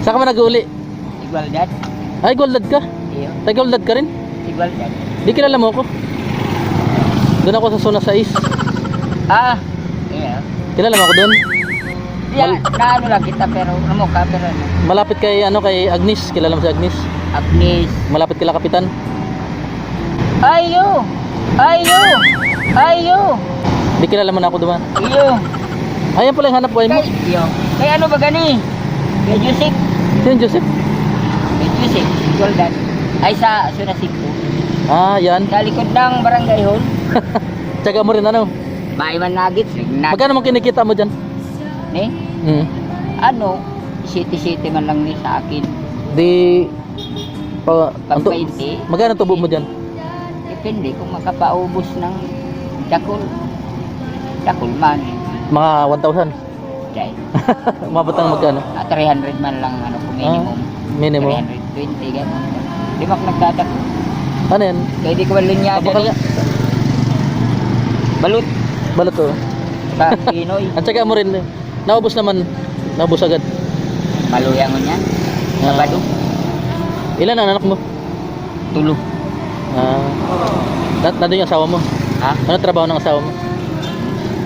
Saan ka man nag-uli? Igualdad. Ay, Igualdad ka? Iyo. Taga-Igualdad ka rin? Igualdad. Di kilala mo ako. Doon ako sa zona 6. Ah. Iya. Kilala mo ako doon? Yeah, na ano lang kita pero namukha pero ano. Malapit kay kay Agnes. Kilala mo si Agnes? Agnes. Malapit kila Kapitan. Ayo. Ayo. Ayo. Di kilala mo na ako doon. Iyo. Ayan pala yung hanap buhay mo. Kay iyo. Kay ano ba gani? Kay Joseph. Sino Joseph? Kay Joseph. Igualdad. Ay sa Zona 5. Ah, yan. Sa likod ng barangay hall. Tsaga mo rin ano. Maiman nuggets. Magkano mo kinikita mo dyan? Ni? Ano? City man lang ni sa akin. Di pa Pag anto, 20. magkano tubo mo dyan? Depende kung makapaubos ng dakol. Dakol man. Mga 1,000. Dahil. Umabot ng magkano? 300 man lang ano kung minimum. Minimum. 320 gano'n. Di ba nagdadakol? Ano yan? Kaya di ko malunyada Bakal ni. nga. Balut. Balot to. Sa Pinoy. At saka mo rin. Naubos naman. Naubos agad. Maluyang mo niyan. Ah. Sabado. Ilan ang anak mo? Tulo. Nandun yung asawa mo? Ha? Ano trabaho ng asawa mo?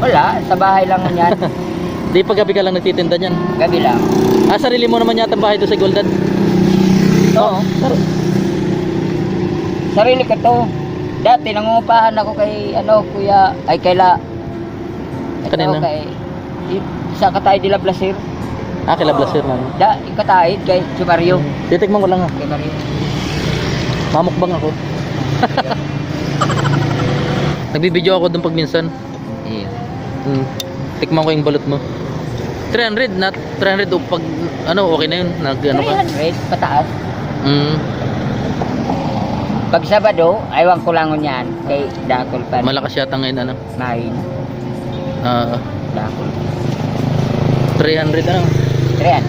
Wala. Sa bahay lang niyan. Di pag gabi ka lang nagtitinda niyan. Gabi lang. Sarili mo naman yata ang bahay doon sa Igualdad. Oo. Sarili ko to. Dati nangungupahan ako kay ano kuya ay kaila. Kanina? Kay sa Katay de la Placer. Kila Blaser na. Da Katay kay Mario. Titikman ko lang ha. Kay Mario. Mamukbang ako. Nagbibideo ako doon pag minsan. Iya. Tikman ko yung balot mo. 300 not 300 o pag ano okay na yun. Nag ano ka? 300 pataas. Mm. Pag Sabado, aywan ko lang yan kay Dakol pa. Malakas yata ngayon ano. Mahin. Dakol. 300 ano. 300.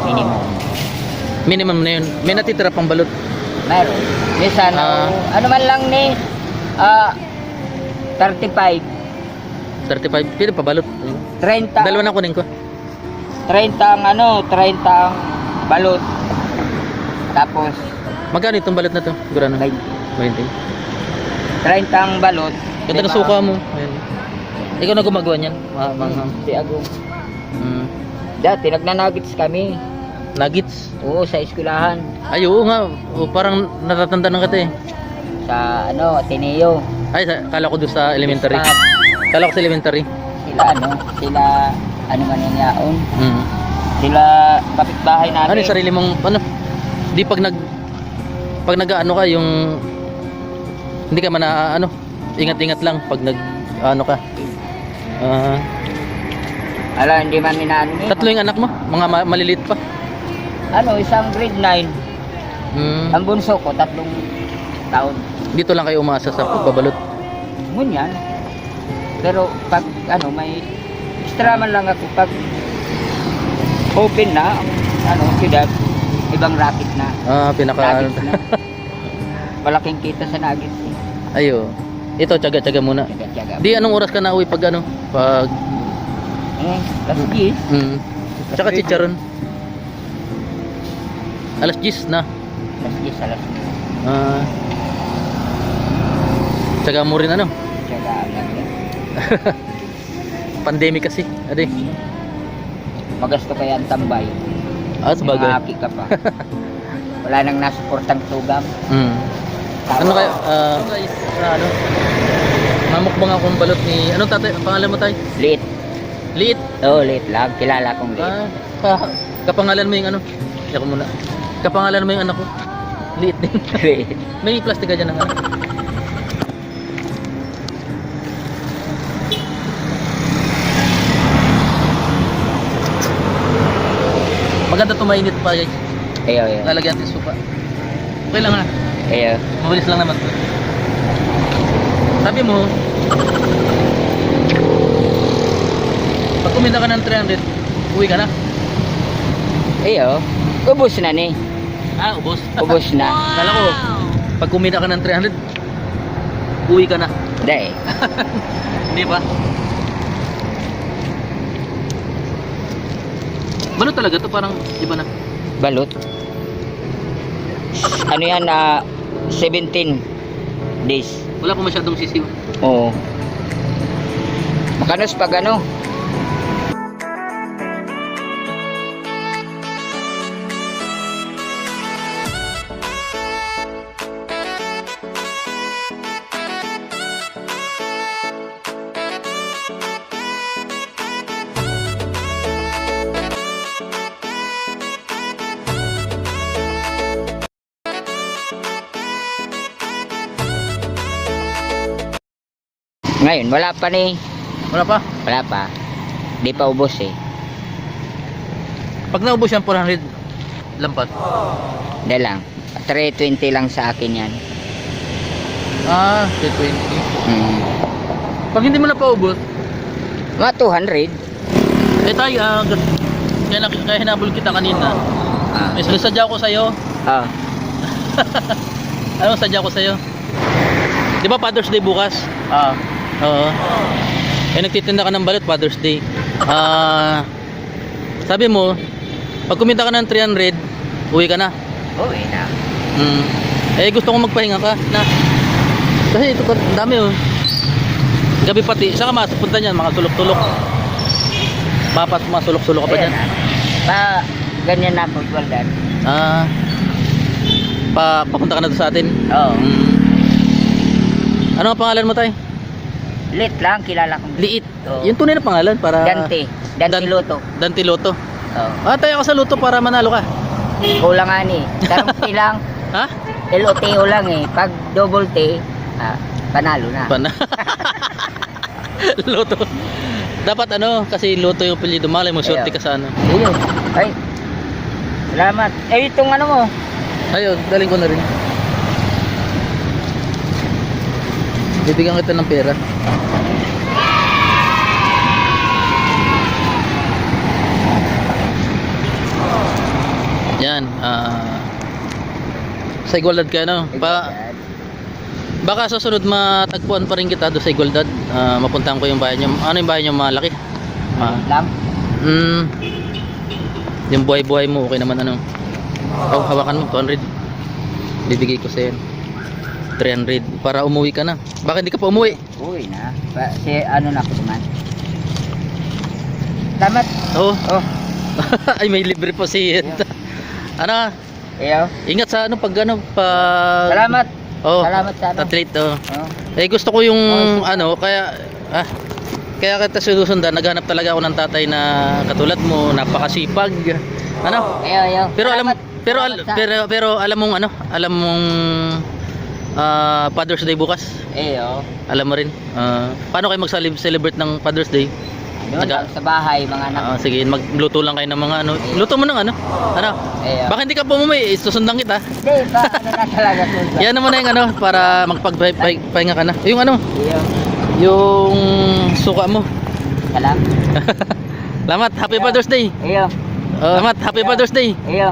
Minimum. Minimum na yun. May natitira pang balot. Meron. Minsan, ano man lang ni 35. 35. Pili pa balot. 30. Dalawa na kunin ko. 30 ang ano, 30 ang balot. Tapos Magkano itong balot na to? Gurano? 20. 20. 30 ang balot. Ganda ng suka mo. Ayan. Ikaw na gumagawa niyan. Si Agong. Mm. Dati nagnanagits kami. Nuggets. Oo, sa eskwelahan. Ay, oo nga. Parang natatanda ng kita eh. Sa ano, Ateneo. Ay, kala ko doon sa elementary. Sa- Kala ko sa elementary. Sila ano man yung yaon. Mm. Sila kapitbahay namin. Ano yung sarili mong, di pag nag-ano ka, yung, hindi ka man ingat-ingat lang pag ka. Ala, hindi man inaano ni. Tatlo yung anak mo? Mga maliliit pa? Ano, isang grade 9. Ang bunso ko, 3 taon. Dito lang kayo umasa sa pagbabalot. Ngunyan. Pero pag ano, may extra man lang ako pag open na, ang siyudad, ibang racket na. Pinaka Nuggets na. Malaking kita sa nuggets. Ayo. Ito, tsaga-tsaga muna. Tiyaga-tiyaga. Di, anong oras ka na uwi pag Pag... Last year. Tsaka chicharon. Alas 10 na. Last year sa last year. Tsaga mo rin Tiyaga lang yan. Pandemic kasi. Ade. Magasto kaya ang tambay. Sabagay. Mahaki ka pa. Wala nang nasuportang tugam. Ano kayo? Guys, mamukbang akong balot ni... Anong tatay? Pangalan mo tayo? Liit. Liit. Oo, liit lang. Kilala kong liit. Kapangalan mo yung Ako muna. Kapangalan mo yung anak ko. Liit din. Liit. May plastic ka dyan ng Maganda tumainit pa guys. Ayo. Lalagyan natin suka. Okay lang ha. Ayo. Mabilis lang naman to. Sabi mo, pag kumita ka ng 300, uwi ka na. Ayo. Ubus na ni. Ubos. Ubus na. Kala ko, pag kumita ka ng 300, uwi ka na. Hindi. Hindi ba? Balot talaga to, parang iba na. Balot. Ano yan, 17 days. Wala pa masyadong sisiw. Oo. Makanos pag ano? Ngayon, wala pa ni. Wala pa. Wala pa. Di pa ubos eh. Pag naubos yan, 400 lampas. Hindi lang. 320 lang sa akin yan. Ah, 320. Hmm. Pag hindi mo na paubos, Mga 200. eh tayo, kaya hinabol kita kanina. May sadya ko sa'yo. Ah. Ano sadya ko sa'yo? Di ba Father's Day bukas? Ah. Oo. Eh nagtitinda ka ng balot Father's Day. Sabi mo, pag kumita ka ng 300, uwi ka na. Uwi na. Eh gusto kong magpahinga ka na. Kasi ito ang dami oh. Gabi pati, saka mapunta niyan mga sulok-sulok. Papat masulok-sulok ka pa diyan. Ganyan na ako, Waldan. Papunta ka na doon sa atin. Oo. Ano ang pangalan mo tay? Lit lang, kilala kong Liit. Oo. Yung tunay na pangalan para Dante. Dante Loto. Dante Loto. Oo. Tayo ako sa Loto para manalo ka. Kulang nga ni. Tarong lang. Ha? LOTO lang eh. Pag double T, panalo na. Loto. Dapat ano, kasi Loto yung apelyido. Malay mo, swerte ka sa ano. Ayun. Ay. Salamat. Eh, itong ano mo. Ayun, daling ko na rin. Bibigyan kita ng pera. Yan, sa Igualdad ka no? Baka sa sunod matagpuan pa rin kita doon sa Igualdad. Mapuntahan ko yung bahay niyo. Ano yung bahay niyo malaki? Lang. Yung buhay-buhay mo okay naman ano. Oh, hawakan mo 200. Bibigay ko sa 300 para umuwi ka na. Bakit hindi ka pa umuwi? Uwi na. Kasi ano na ako naman. Salamat. Oh. Oh. Ay may libre po si ano? Iyo. Ingat sa ano pag ano pag Salamat. Oh. Salamat sa ano. Tatlit oh. Oh. Eh gusto ko yung Oh, ano kaya kaya kita sinusundan. Naghanap talaga ako ng tatay na katulad mo, napakasipag. Ano? Iyo. Pero alam Salamat sa- pero alam mong ano? Alam mong Father's Day bukas? Iyo. Alam mo rin. Paano kayo mag-celebrate ng Father's Day? Doon lang sa bahay, mga anak. Sige, magluto lang kayo ng mga ano. Luto mo ng ano? Ano? Iyo. Baka hindi ka pa umuwi, susundan kita. Hindi, ano na talaga po. Yan naman na yung ano, para magpagpahinga ka na. Yung ano, Iyo. yung suka mo. Salamat. Salamat, Happy Yeah. Father's Day. Iyo. Salamat, Happy Yeah. Father's Day. Iyo.